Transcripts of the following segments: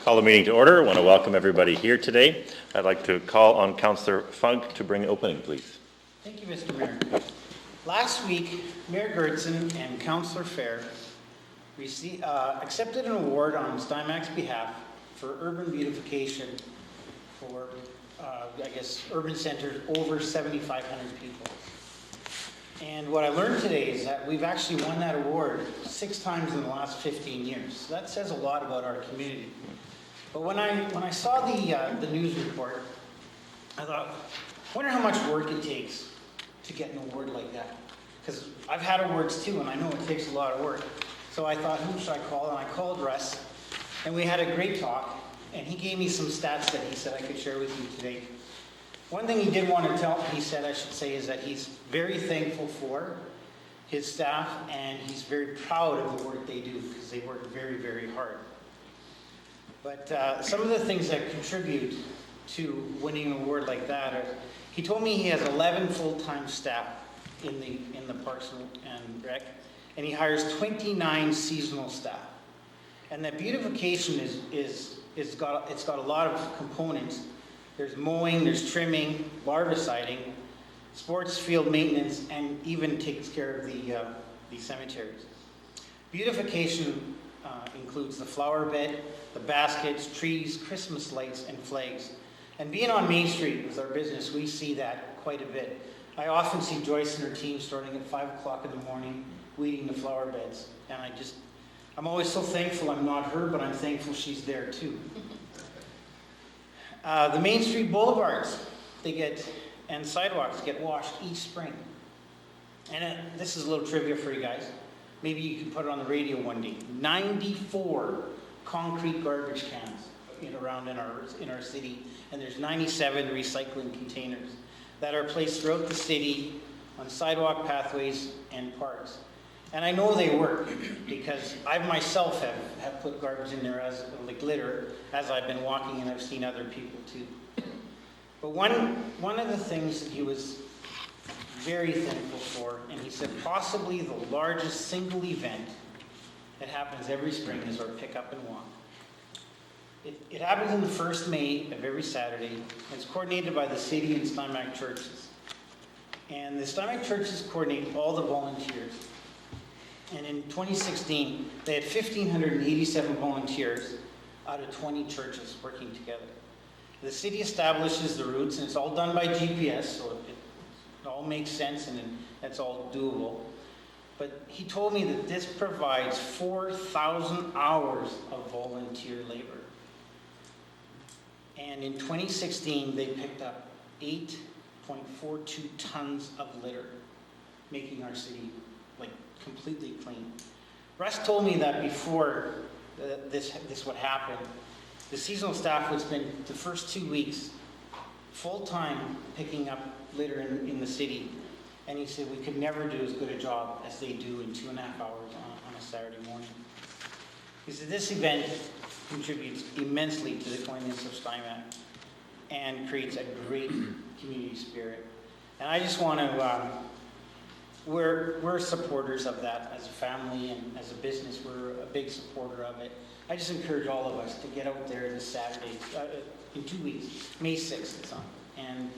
Call the meeting to order. I want to welcome everybody here today. I'd like to call on Councillor Funk to bring the opening, please. Thank you, Mr. Mayor. Last week, Mayor Gertzen and Councillor Fair accepted an award on Steinbach's behalf for urban beautification for, urban centers over 7,500 people. And what I learned today is that we've actually won that award 6 times in the last 15 years. So that says a lot about our community. But when I saw the news report, I thought, I wonder how much work it takes to get an award like that. Because I've had awards too, and I know it takes a lot of work. So I thought, who should I call? And I called Russ, and we had a great talk. And he gave me some stats that he said I could share with you today. One thing he did want to tell, he said I should say, is that he's very thankful for his staff, and he's very proud of the work they do because they work very, very hard. But some of the things that contribute to winning an award like that are, he told me he has 11 full-time staff in the Parks and Rec, and he hires 29 seasonal staff. And that beautification it's got a lot of components. There's mowing, there's trimming, larviciding, sports field maintenance, and even takes care of the cemeteries. Beautification includes the flower bed, the baskets, trees, Christmas lights, and flags. And being on Main Street with our business, we see that quite a bit. I often see Joyce and her team starting at 5 o'clock in the morning, weeding the flower beds. And I'm always so thankful I'm not her, but I'm thankful she's there too. The Main Street boulevards, and sidewalks get washed each spring. And this is a little trivia for you guys. Maybe you can put it on the radio one day. 94 concrete garbage cans around in our city, and there's 97 recycling containers that are placed throughout the city on sidewalk pathways and parks. And I know they work because I myself have put garbage in there as like litter as I've been walking, and I've seen other people too. But one of the things that he was very thankful for, and he said possibly the largest single event that happens every spring is our Pick Up and Walk. It happens on the first May of every Saturday. It's coordinated by the city and Steinbach churches. And the Steinbach churches coordinate all the volunteers. And in 2016, they had 1,587 volunteers out of 20 churches working together. The city establishes the routes, and it's all done by GPS, so it all makes sense and it's all doable. But he told me that this provides 4,000 hours of volunteer labor. And in 2016, they picked up 8.42 tons of litter, making our city completely clean. Russ told me that before this would happen, the seasonal would spend the first 2 weeks full-time picking up litter in the city. And he said we could never do as good a job as they do in 2.5 hours on a Saturday morning. He said this event contributes immensely to the cleanliness of Steinbach and creates a great community spirit. And I just want to, we're supporters of that as a family, and as a business, we're a big supporter of it. I just encourage all of us to get out there this Saturday, in 2 weeks, May 6th it's on, and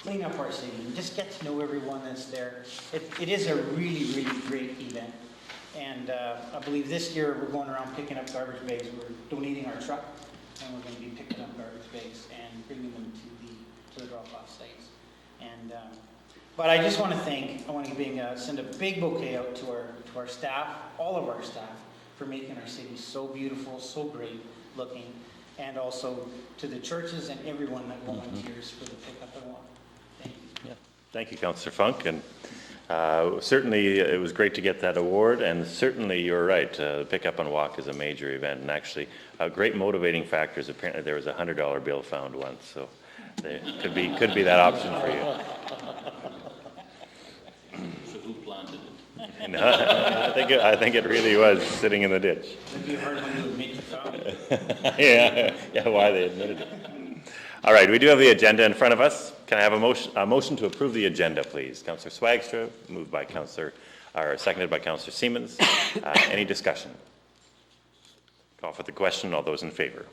clean up our city and just get to know everyone that's there. It is a really, really great event. And I believe this year we're going around picking up garbage bags. We're donating our truck, and we're going to be picking up garbage bags and bringing them to the drop-off sites. And but I just want to send a big bouquet out to our staff, all of our staff, for making our city so beautiful, so great looking, and also to the churches and everyone that volunteers for the Pick Up and Walk. Thank you. Yeah. Thank you, Councillor Funk. And certainly it was great to get that award, and certainly you're right, the Pick Up and Walk is a major event, and actually great motivating factors. Apparently there was a $100 bill found once, so there could be that option for you. So who planted it? No, I think it really was sitting in the ditch. It'd be hard when you admit you found it. yeah, why they admitted it. All right, we do have the agenda in front of us. Can I have a motion to approve the agenda, please? Councillor Swagstra, moved by Councillor, or seconded by Councillor Siemens. Any discussion? Call for the question. All those in favor?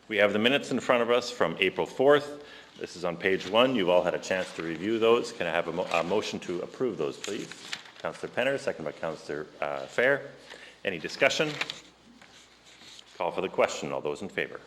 We have the minutes in front of us from April 4th. This is on page 1. You've all had a chance to review those. Can I have a motion to approve those, please? Councillor Penner, second by Councillor Fair. Any discussion? Call for the question. All those in favor?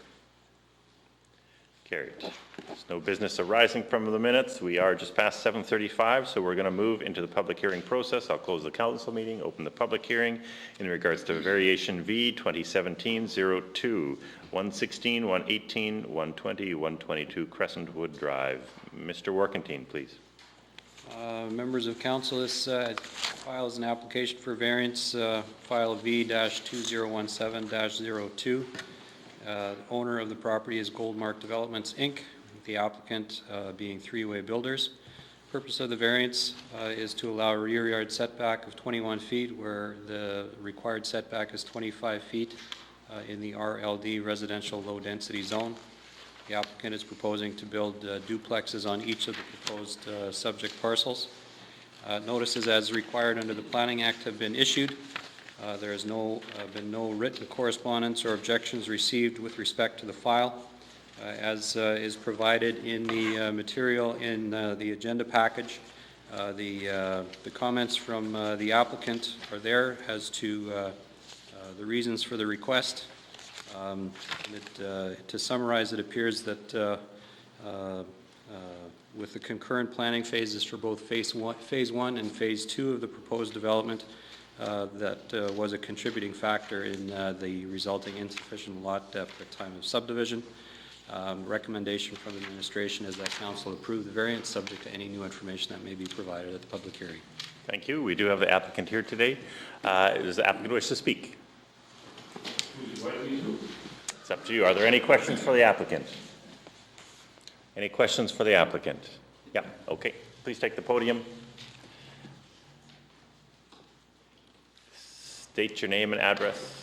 Carried. There's no business arising from the minutes. We are just past 7:35, so we're going to move into the public hearing process. I'll close the council meeting, open the public hearing in regards to Variation V-2017-02, 116, 118, 120, 122 Crescentwood Drive. Mr. Warkentine, please. Members of council, this file is an application for variance, file V-2017-02. Owner of the property is Goldmark Developments, Inc., the applicant being Three-Way Builders. Purpose of the variance is to allow a rear yard setback of 21 feet where the required setback is 25 feet in the RLD residential low density zone. The applicant is proposing to build duplexes on each of the proposed subject parcels. Notices as required under the Planning Act have been issued. There has been no written correspondence or objections received with respect to the file. As is provided in the material in the agenda package, the comments from the applicant are there as to the reasons for the request. To summarize, it appears that with the concurrent planning phases for both phase one and phase 2 of the proposed development, that was a contributing factor in the resulting insufficient lot depth at time of subdivision. Recommendation from the administration is that council approve the variance subject to any new information that may be provided at the public hearing. Thank you. We do have the applicant here today. Does the applicant wish to speak? It's up to you. Are there any questions for the applicant? Any questions for the applicant? Yeah, okay. Please take the podium. State your name and address.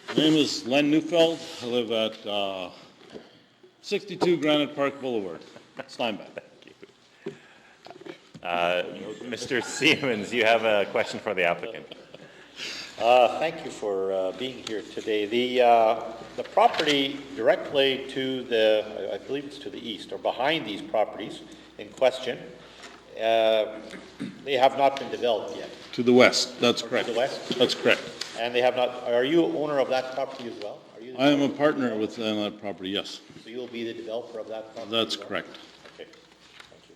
My name is Len Neufeld. I live at 62 Granite Park Boulevard, Steinbach. Thank you. Mr. Siemens, you have a question for the applicant. Thank you for being here today. The property directly to the, I believe it's to the east, or behind these properties in question, they have not been developed yet. To the west, that's correct. To the west? That's correct. And they have not, are you owner of that property as well? Are you I am a partner with that property, yes. So you'll be the developer of that property? That's as well? correct. Okay, thank you.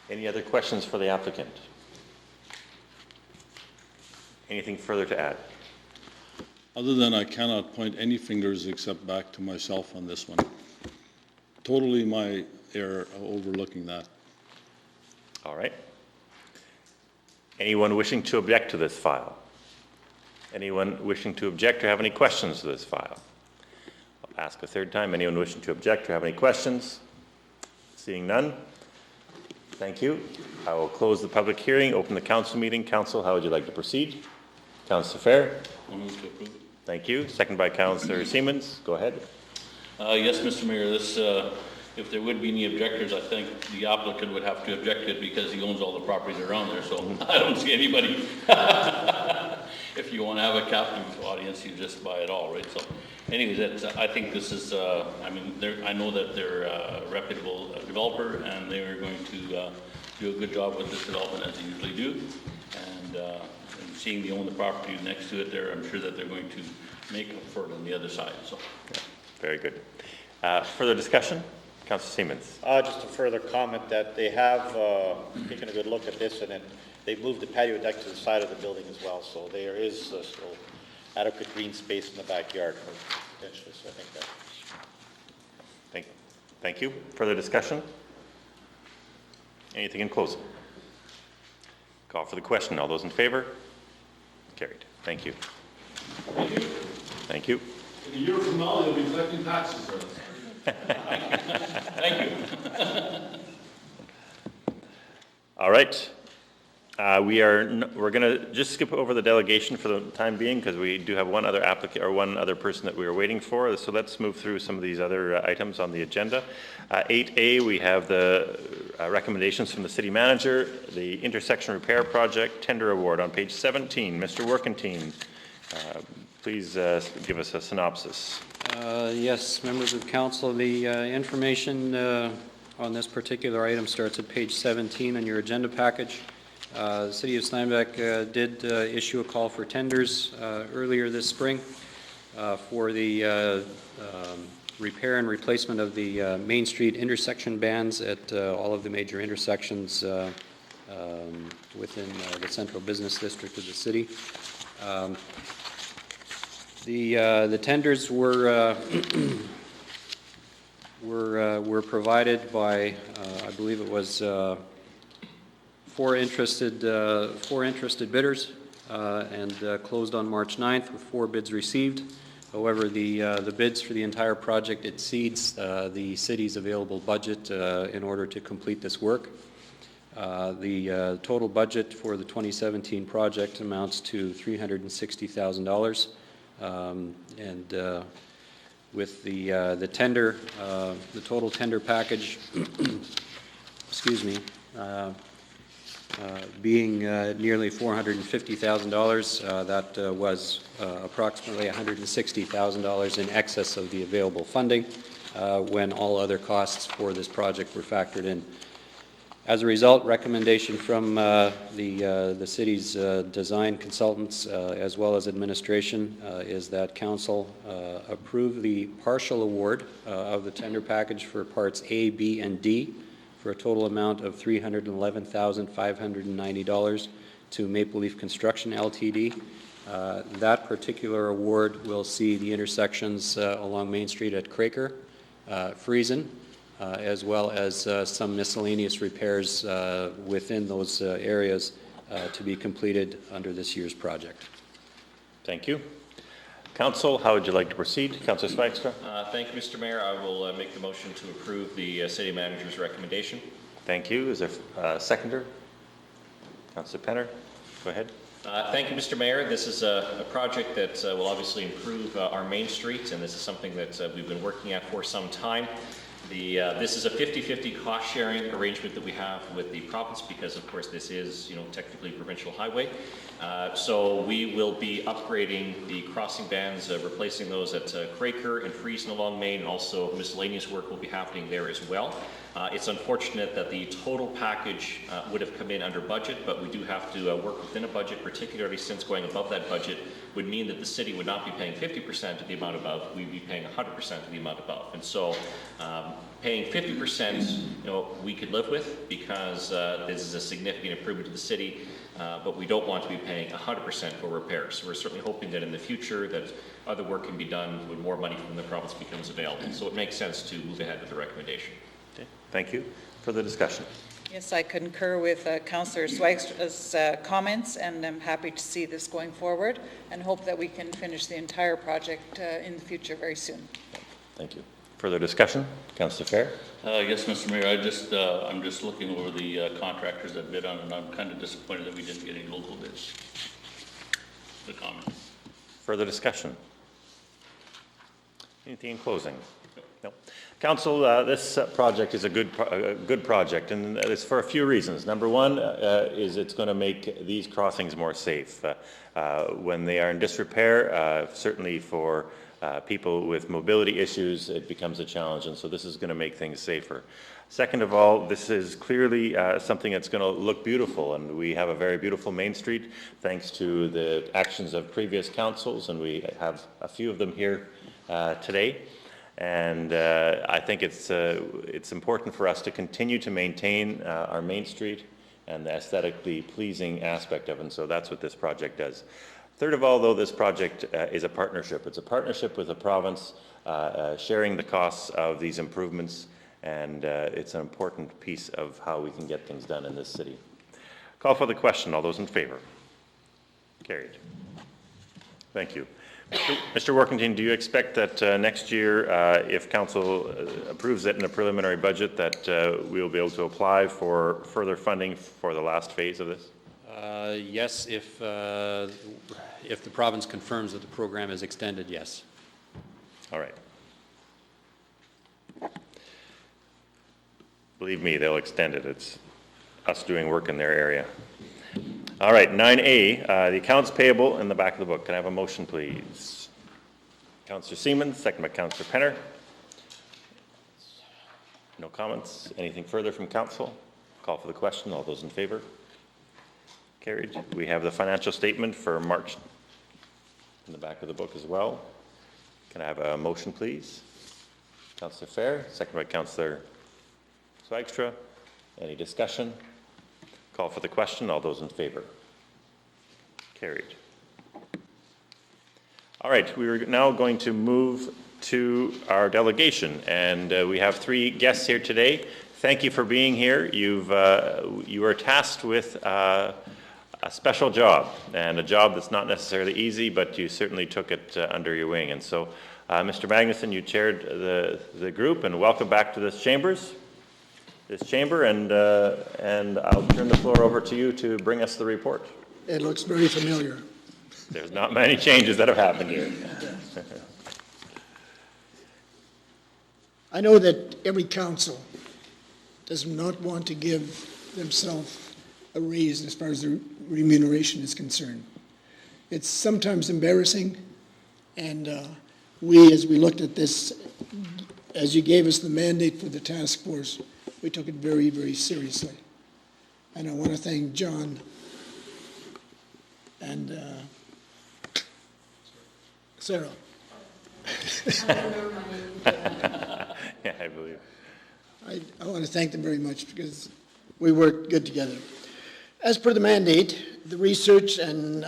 Any other questions for the applicant? Anything further to add? Other than I cannot point any fingers except back to myself on this one. Totally my error overlooking that. All right. Anyone wishing to object to this file? Anyone wishing to object or have any questions to this file? I'll ask a third time. Anyone wishing to object or have any questions? Seeing none. Thank you. I will close the public hearing, open the council meeting. Council, how would you like to proceed? Councillor Fair. I'll move to approve. Thank you. Second by Councillor Siemens. Go ahead. Yes, Mr. Mayor, this, if there would be any objectors, I think the applicant would have to object to it because he owns all the properties around there, so I don't see anybody. If you want to have a captive audience, you just buy it all, right? So anyways, I think this is, I mean, I know that they're a reputable developer and they're going to do a good job with this development as they usually do. And seeing they own the property next to it there, I'm sure that they're going to make up for it on the other side. So, yeah, very good. Further discussion? Councillor Siemens. Just a further comment that they have taken a good look at this, and then they've moved the patio deck to the side of the building as well, so there is still adequate green space in the backyard for potentially, so I think that. Thank you. Further discussion? Anything in closing? Call for the question. All those in favor? Carried. Thank you. Thank you. In a year from now, they'll be collecting taxes. thank you. All right. We're going to just skip over the delegation for the time being because we do have one other applicant or one other person that we are waiting for. So let's move through some of these other items on the agenda. 8A, we have the recommendations from the city manager, the intersection repair project tender award on page 17. Mr. Warkentine, Please give us a synopsis. Yes, members of council, the information on this particular item starts at page 17 on your agenda package. The City of Steinbach did issue a call for tenders earlier this spring for the repair and replacement of the Main Street intersection bands at all of the major intersections within the central business district of the city. The tenders were provided by I believe it was four interested bidders and closed on March 9th with 4 bids received. However, the bids for the entire project exceeds the city's available budget in order to complete this work. The total budget for the 2017 project amounts to $360,000. And with the tender, the total tender package, excuse me, being nearly $450,000, that was approximately $160,000 in excess of the available funding when all other costs for this project were factored in. As a result, recommendation from the city's design consultants as well as administration is that council approve the partial award of the tender package for parts A, B, and D for a total amount of $311,590 to Maple Leaf Construction Ltd. That particular award will see the intersections along Main Street at Craker, Friesen, as well as some miscellaneous repairs within those areas to be completed under this year's project. Thank you. Council, how would you like to proceed? Councillor Spikestra? Thank you, Mr. Mayor. I will make the motion to approve the city manager's recommendation. Thank you. Is there a seconder? Councillor Penner, go ahead. Thank you, Mr. Mayor. This is a project that will obviously improve our Main Street, and this is something that we've been working at for some time. This is a 50-50 cost-sharing arrangement that we have with the province because, of course, this is, technically provincial highway. So we will be upgrading the crossing bands, replacing those at Craker and Friesen along Main, and also miscellaneous work will be happening there as well. It's unfortunate that the total package would have come in under budget, but we do have to work within a budget, particularly since going above that budget would mean that the city would not be paying 50% of the amount above, we'd be paying 100% of the amount above. And so paying 50%, we could live with because this is a significant improvement to the city, but we don't want to be paying 100% for repairs. So we're certainly hoping that in the future that other work can be done when more money from the province becomes available. So it makes sense to move ahead with the recommendation. Okay. Thank you. Further discussion? Yes, I concur with Councillor Swigstra's comments, and I'm happy to see this going forward and hope that we can finish the entire project in the future very soon. Thank you. Further discussion? Councillor Fair? Yes, Mr. Mayor, I'm just looking over the contractors that bid on it, and I'm kind of disappointed that we didn't get any local bids. The comment. Further discussion? Anything in closing? No. Council, this project is a good project, and it's for a few reasons. Number one is it's going to make these crossings more safe. When they are in disrepair, certainly for people with mobility issues, it becomes a challenge, and so this is going to make things safer. Second of all, this is clearly something that's going to look beautiful, and we have a very beautiful Main Street thanks to the actions of previous councils, and we have a few of them here today. And I think it's important for us to continue to maintain our Main Street and the aesthetically pleasing aspect of it, and so that's what this project does. Third of all, though, this project is a partnership. It's a partnership with the province, sharing the costs of these improvements, and it's an important piece of how we can get things done in this city. Call for the question. All those in favor? Carried. Thank you. Mr. Workington, do you expect that next year, if council approves it in a preliminary budget, that we'll be able to apply for further funding for the last phase of this? Yes, if the province confirms that the program is extended, yes. All right. Believe me, they'll extend it. It's us doing work in their area. All right, 9A, the accounts payable in the back of the book. Can I have a motion, please? Councillor Seaman, second by Councillor Penner. No comments. Anything further from council? Call for the question. All those in favor? Carried. We have the financial statement for March in the back of the book as well. Can I have a motion, please? Councillor Fair, second by Councillor Swagstra. Any discussion? Call for the question. All those in favor? Carried. All right, we are now going to move to our delegation, and we have 3 guests here today. Thank you for being here. You are tasked with a special job, and a job that's not necessarily easy, but you certainly took it under your wing. And so, Mr. Magnuson, you chaired the group, and welcome back to this chamber, and I'll turn the floor over to you to bring us the report. It looks very familiar. There's not many changes that have happened here. I know that every council does not want to give themselves a raise as far as their remuneration is concerned. It's sometimes embarrassing, and as we looked at this, as you gave us the mandate for the task force, we took it very, very seriously. And I want to thank John and Sarah. Yeah, I believe. I want to thank them very much because we worked good together. As per the mandate, the research and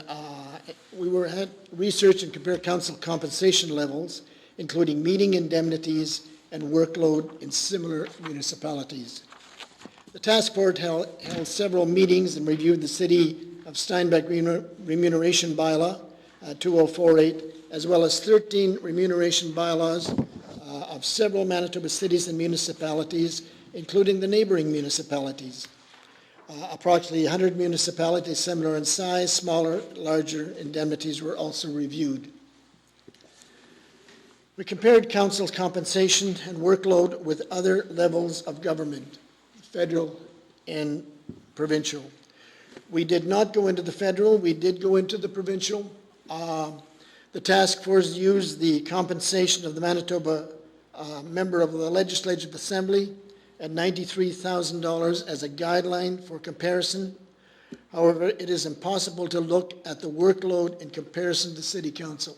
we were at research and compare council compensation levels, including meeting indemnities and workload in similar municipalities. The task force held several meetings and reviewed the City of Steinbach remuneration bylaw 2048, as well as 13 remuneration bylaws of several Manitoba cities and municipalities, including the neighboring municipalities. Approximately 100 municipalities similar in size, smaller, larger indemnities were also reviewed. We compared council's compensation and workload with other levels of government, federal and provincial. We did not go into the federal, we did go into the provincial. The task force used the compensation of the Manitoba member of the Legislative Assembly at $93,000 as a guideline for comparison. However, it is impossible to look at the workload in comparison to City Council.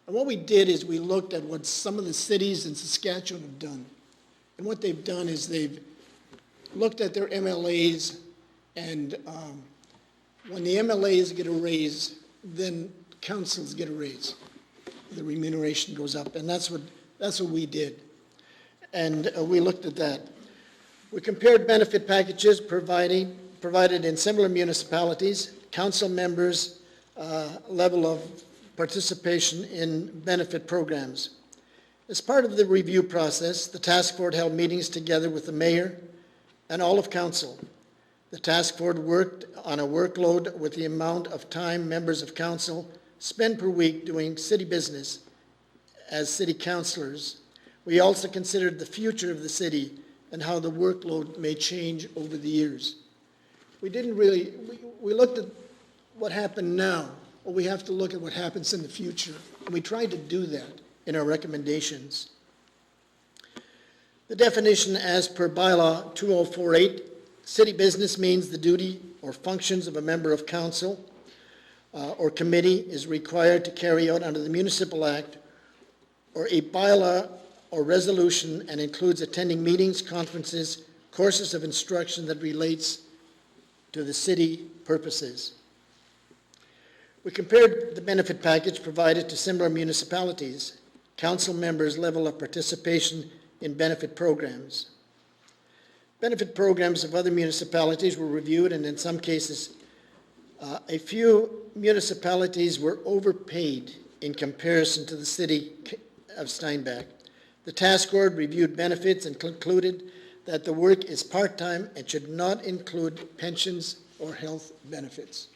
And what we did is we looked at what some of the cities in Saskatchewan have done. And what they've done is they've looked at their MLAs, and when the MLAs get a raise, then councils get a raise. The remuneration goes up, and that's what we did. And we looked at that. We compared benefit packages provided in similar municipalities, council members' level of participation in benefit programs. As part of the review process, the task force held meetings together with the mayor and all of council. The task force worked on a workload with the amount of time members of council spend per week doing city business as city councillors. We also considered the future of the city and how the workload may change over the years. We looked at what happened now, but we have to look at what happens in the future. And we tried to do that in our recommendations. The definition as per bylaw 2048, city business means the duty or functions of a member of council or committee is required to carry out under the Municipal Act or a bylaw or resolution, and includes attending meetings, conferences, courses of instruction that relates to the city purposes. We compared the benefit package provided to similar municipalities, council members' level of participation in benefit programs. Benefit programs of other municipalities were reviewed, and in some cases, a few municipalities were overpaid in comparison to the City of Steinbach. The task force reviewed benefits and concluded that the work is part-time and should not include pensions or health benefits.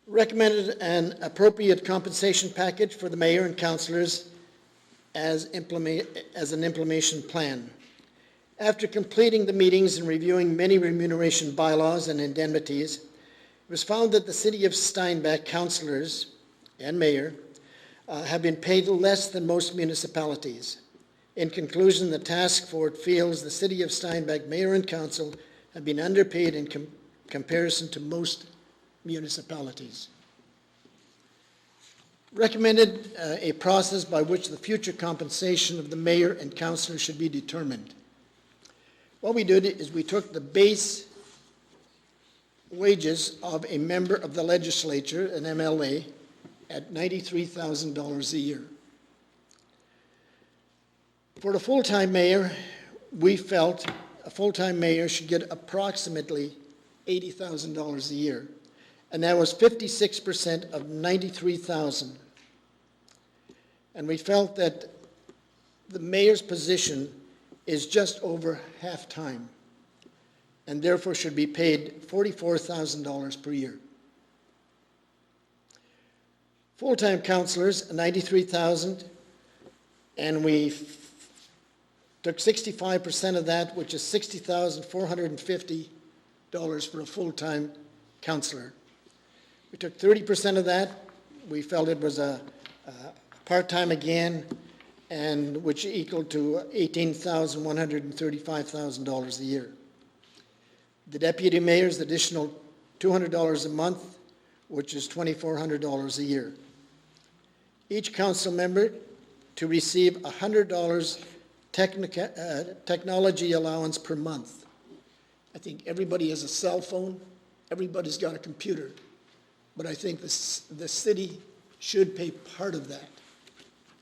Recommended an appropriate compensation package for the mayor and councillors as an implementation plan. After completing the meetings and reviewing many remuneration bylaws and indemnities, it was found that the City of Steinbach councillors and mayor have been paid less than most municipalities. In conclusion, the task force feels the City of Steinbach mayor and council have been underpaid in comparison to most municipalities. Recommended a process by which the future compensation of the mayor and councillor should be determined. What we did is we took the base wages of a member of the legislature, an MLA, at $93,000 a year. For the full-time mayor, we felt a full-time mayor should get approximately $80,000 a year, and that was 56% of $93,000. And we felt that the mayor's position is just over half-time, and therefore should be paid $44,000 per year. Full-time councillors, $93,000, and we took 65% of that, which is $60,450 for a full-time councillor. We took 30% of that. We felt it was a part-time again, and which equaled to $18,135,000 a year. The deputy mayor's additional $200 a month, which is $2,400 a year. Each council member to receive $100 technology allowance per month. I think everybody has a cell phone, everybody's got a computer, but I think the city should pay part of that.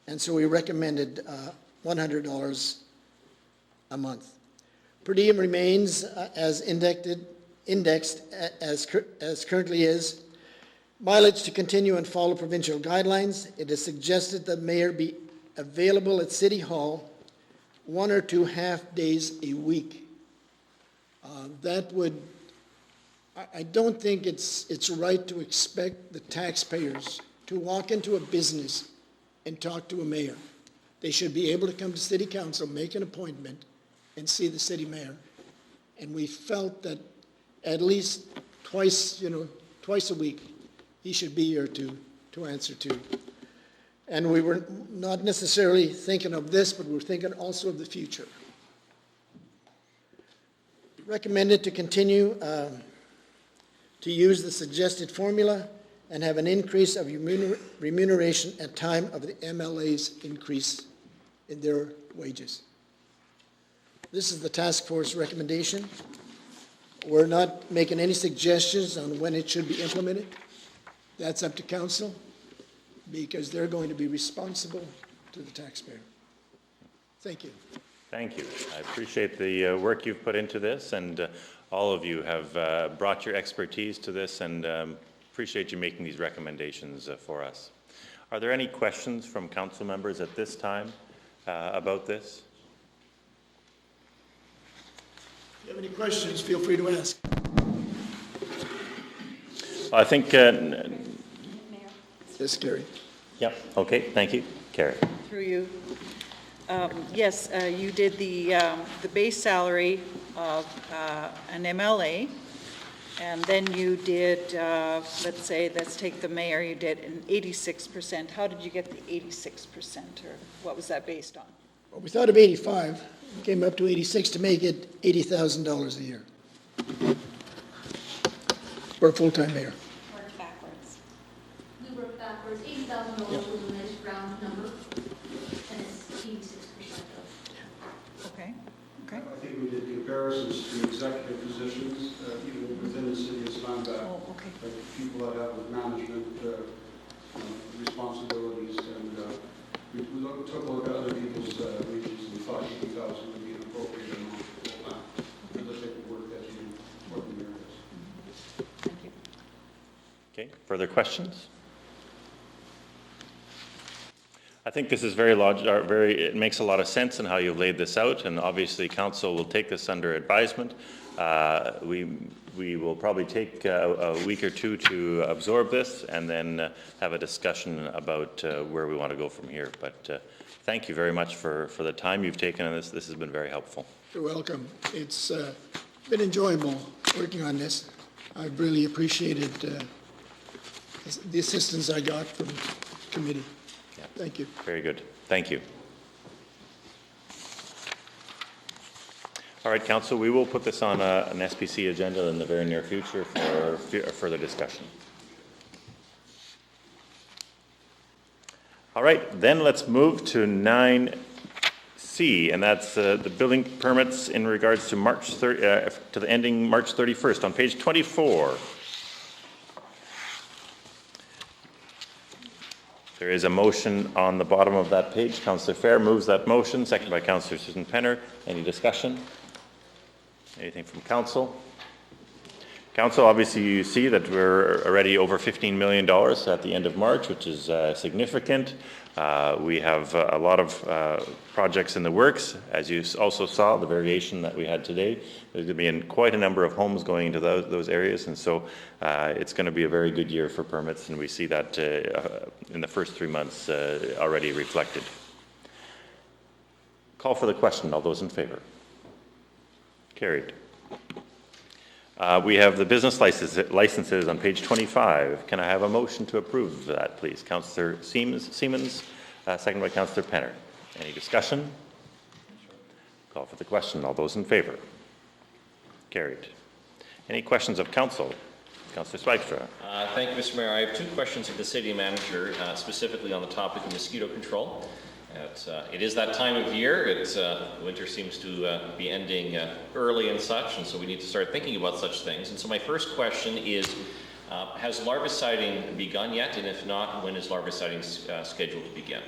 And so we recommended $100 a month. Per diem remains as indexed as currently is. Mileage to continue and follow provincial guidelines. It is suggested that mayor be available at City Hall 1 or 2 half days a week. That would, I don't think it's right to expect the taxpayers to walk into a business and talk to a mayor. They should be able to come to City Council, make an appointment, and see the city mayor. And we felt that at least twice a week, he should be here to answer to. And we were not necessarily thinking of this, but we're thinking also of the future. Recommended to continue to use the suggested formula and have an increase of remuneration at time of the MLA's increase in their wages. This is the task force recommendation. We're not making any suggestions on when it should be implemented. That's up to council, because they're going to be responsible to the taxpayer. Thank you. Thank you. I appreciate the work you've put into this, and all of you have brought your expertise to this, and appreciate you making these recommendations for us. Are there any questions from council members at this time about this? If you have any questions, feel free to ask. I think... Yes, Gary. Yep, okay, thank you. Carrie. Through you. Yes, you did the base salary of an MLA, and then you did, let's take the mayor, you did an 86%. How did you get the 86%, or what was that based on? Well, we thought of 85, came up to 86 to make it $80,000 a year for a full-time mayor. Worked backwards. We worked backwards. $80,000 was a nice round number, and it's 86% of. Okay. I think we did comparisons to executive positions, even within the city of Steinbach. Oh, okay. Like people that have management responsibilities, and we took a look at other people's wages and thought 80,000 would be an appropriate amount full time. For the type of work that you do, what the mayor does. Thank you. Okay, further questions? I think this is it makes a lot of sense in how you've laid this out, and obviously council will take this under advisement. We will probably take a week or two to absorb this, and then have a discussion about where we want to go from here. But thank you very much for the time you've taken on this. This has been very helpful. You're welcome. It's been enjoyable working on this. I've really appreciated the assistance I got from committee. Yeah. Thank you. Very good. Thank you. All right, Council, we will put this on an SPC agenda in the very near future for further discussion. All right, then let's move to 9C, and that's the building permits in regards to to the ending March 31st on page 24. There is a motion on the bottom of that page. Councillor Fair moves that motion, seconded by Councillor Susan Penner. Any discussion? Anything from Council? Council, obviously you see that we're already over $15 million at the end of March, which is significant. We have a lot of projects in the works. As you also saw, the variation that we had today, there's going to be quite a number of homes going into those areas, and so it's going to be a very good year for permits, and we see that in the first 3 months already reflected. Call for the question. All those in favor? Carried. We have the business licenses on page 25. Can I have a motion to approve that, please? Councillor Siemens, second by Councillor Penner. Any discussion? Call for the question. All those in favor? Carried. Any questions of Council? Councillor Spijkstra. Thank you, Mr. Mayor. I have two questions of the City Manager, specifically on the topic of mosquito control. It is that time of year. Winter seems to be ending early and such, and so we need to start thinking about such things. And so my first question is, has larviciding begun yet? And if not, when is larviciding scheduled to begin?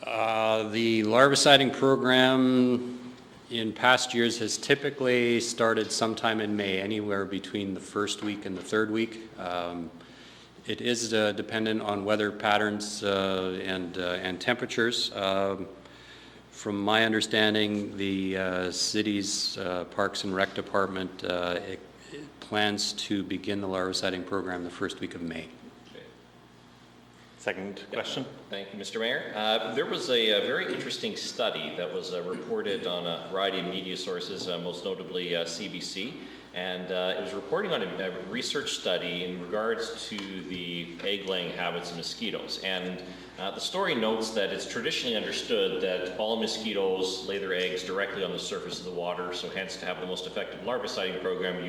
The larviciding program in past years has typically started sometime in May, anywhere between the first week and the third week. It is dependent on weather patterns and temperatures. From my understanding, the city's Parks and Rec Department it plans to begin the larviciding program the first week of May. Second question. Thank you, Mr. Mayor. There was a very interesting study that was reported on a variety of media sources, most notably CBC. And it was reporting on a research study in regards to the egg-laying habits of mosquitoes. And the story notes that it's traditionally understood that all mosquitoes lay their eggs directly on the surface of the water, so hence to have the most effective larviciding program,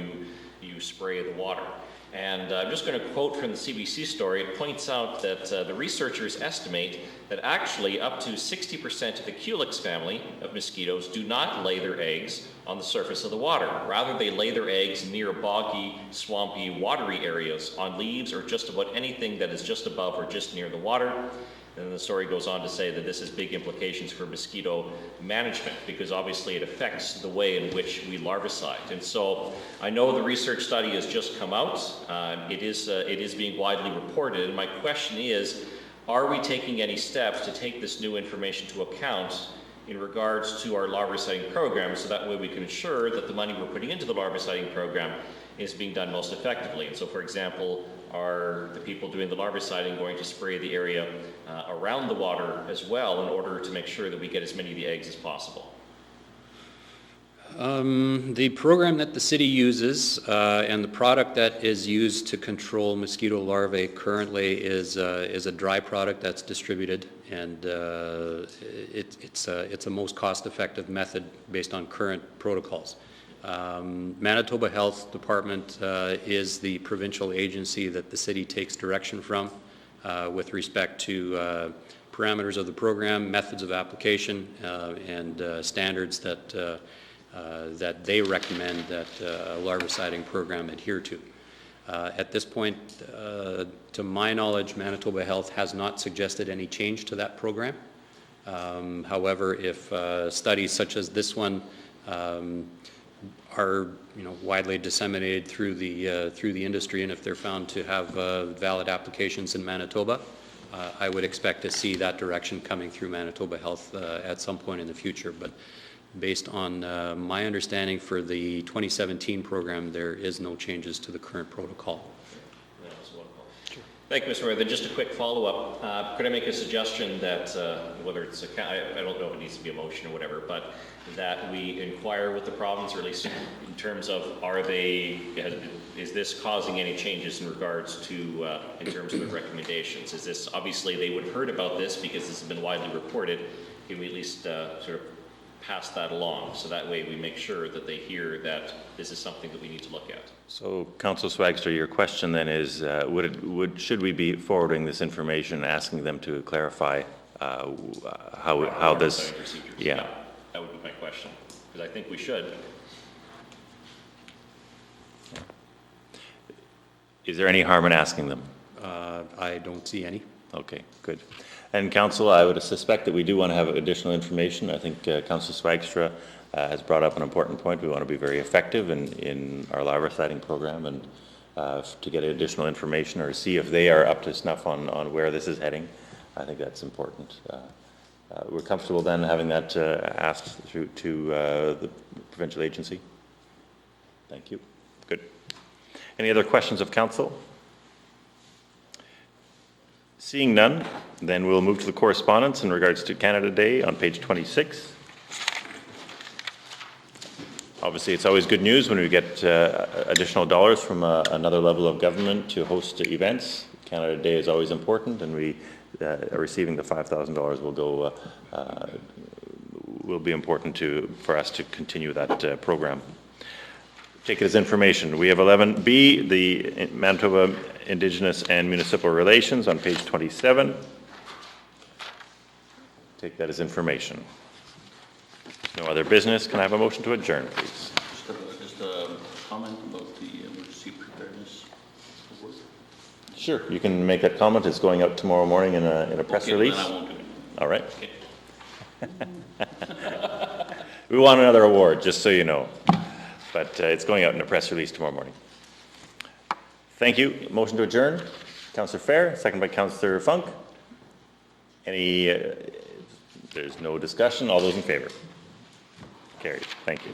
you spray the water. And I'm just going to quote from the CBC story. It points out that the researchers estimate that actually up to 60% of the Culex family of mosquitoes do not lay their eggs on the surface of the water. Rather, they lay their eggs near boggy, swampy, watery areas, on leaves, or just about anything that is just above or just near the water. And the story goes on to say that this has big implications for mosquito management, because obviously it affects the way in which we larvicide. And so I know the research study has just come out. It is being widely reported. And my question is, are we taking any steps to take this new information to account in regards to our larviciding program, so that way we can ensure that the money we're putting into the larviciding program is being done most effectively? And so, for example, are the people doing the larviciding going to spray the area around the water as well in order to make sure that we get as many of the eggs as possible? The program that the city uses and the product that is used to control mosquito larvae currently is a dry product that's distributed, and it's a most cost-effective method based on current protocols. Manitoba Health Department is the provincial agency that the city takes direction from with respect to parameters of the program, methods of application, and standards that they recommend that a larviciding program adhere to. At this point, to my knowledge, Manitoba Health has not suggested any change to that program. However, if studies such as this one are widely disseminated through the industry, and if they're found to have valid applications in Manitoba, I would expect to see that direction coming through Manitoba Health at some point in the future. But based on my understanding for the 2017 program, there is no changes to the current protocol. Thank you, Mr. Mayor. Then just a quick follow-up. Could I make a suggestion that, whether it's I don't know if it needs to be a motion or whatever, but that we inquire with the province, or at least in terms of, is this causing any changes in regards to, in terms of the recommendations? Is this, obviously they would have heard about this because this has been widely reported. Can we at least sort of pass that along, so that way we make sure that they hear that this is something that we need to look at? So, Councillor Swagster, your question then is, should we be forwarding this information, asking them to clarify how this? Yeah. That would be my question, because I think we should. Is there any harm in asking them? I don't see any. Okay, good. And Council, I would suspect that we do want to have additional information. I think Councillor Swagstra has brought up an important point. We want to be very effective in our live siting program, and to get additional information or see if they are up to snuff on where this is heading. I think that's important. We're comfortable then having that asked through to the provincial agency. Thank you. Good. Any other questions of Council? Seeing none, then we'll move to the correspondence in regards to Canada Day on page 26. Obviously, it's always good news when we get additional dollars from another level of government to host events. Canada Day is always important, and we receiving the $5,000 will be important for us to continue that program. Take it as information. We have 11B, the Manitoba Indigenous and Municipal Relations on page 27. Take that as information. No other business. Can I have a motion to adjourn, please? Just a comment about the emergency preparedness award. Sure. You can make that comment. It's going out tomorrow morning in a press release. Then I won't do it. All right. Okay. We want another award, just so you know. But it's going out in a press release tomorrow morning. Thank you. Motion to adjourn. Councillor Fair, second by Councillor Funk. There's no discussion. All those in favor? Carried. Thank you.